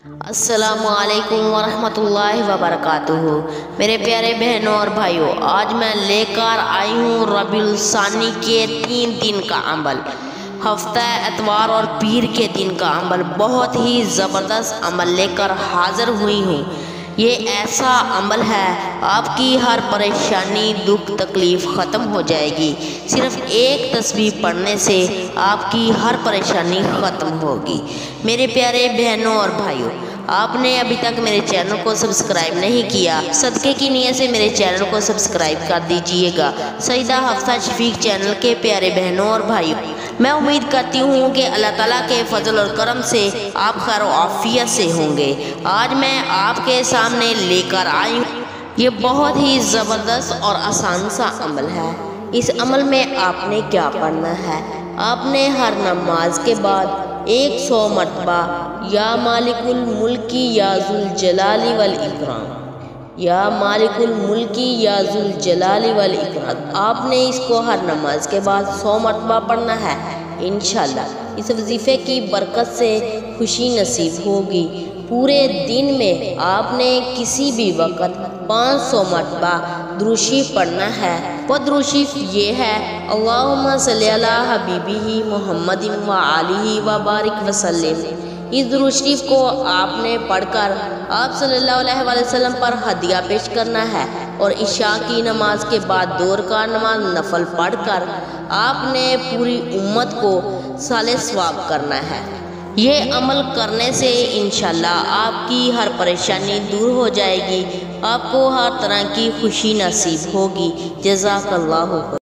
अस्सलामुअलैकुम वरहमतुल्लाहि वबरकातुहू। मेरे प्यारे बहनों और भाइयों, आज मैं लेकर आई हूँ रबीउल सानी के 3 दिन का अमल। हफ्ता एतवार और पीर के दिन का अमल, बहुत ही ज़बरदस्त अमल लेकर हाज़िर हुई हूँ। ये ऐसा अमल है, आपकी हर परेशानी दुख तकलीफ़ ख़त्म हो जाएगी। सिर्फ़ एक तस्बीह पढ़ने से आपकी हर परेशानी ख़त्म होगी। मेरे प्यारे बहनों और भाइयों, आपने अभी तक मेरे चैनल को सब्सक्राइब नहीं किया, सदक़े की नीयत से मेरे चैनल को सब्सक्राइब कर दीजिएगा। सईदा हफ्सा शफीक चैनल के प्यारे बहनों और भाइयों, मैं उम्मीद करती हूँ कि अल्लाह ताला के फजल और करम से आप खैर आफियत से होंगे। आज मैं आपके सामने लेकर आई हूँ, ये बहुत ही ज़बरदस्त और आसान सा अमल है। इस अमल में आपने क्या पढ़ना है, आपने हर नमाज के बाद 100 मरतबा या मालिकुल मुल्की या जुल जलाली वल इकराम, या मालिकुल मुल्की या जुल जलाली वल इकराम, आपने इसको हर नमाज के बाद 100 मरतबा पढ़ना है। इंशाल्लाह इस वजीफ़े की बरकत से खुशी नसीब होगी। पूरे दिन में आपने किसी भी वक़्त 500 मरतबा दुरूद पढ़ना है। वो दुरूद ये है, अल्लाहुम्मा सल्ली अला हबीबिही मुहम्मदिन व आलिही व बारिक वसल्लिम। इस दुरूद शरीफ को आपने पढ़कर आप सल्लल्लाहु अलैहि वसल्लम पर हदिया पेश करना है और इशा की नमाज के बाद 2 रकात नमाज नफल पढ़कर आपने पूरी उम्मत को साले सवाब करना है। ये अमल करने से इंशाल्लाह आपकी हर परेशानी दूर हो जाएगी, आपको हर तरह की खुशी नसीब होगी। जज़ाकल्लाहु।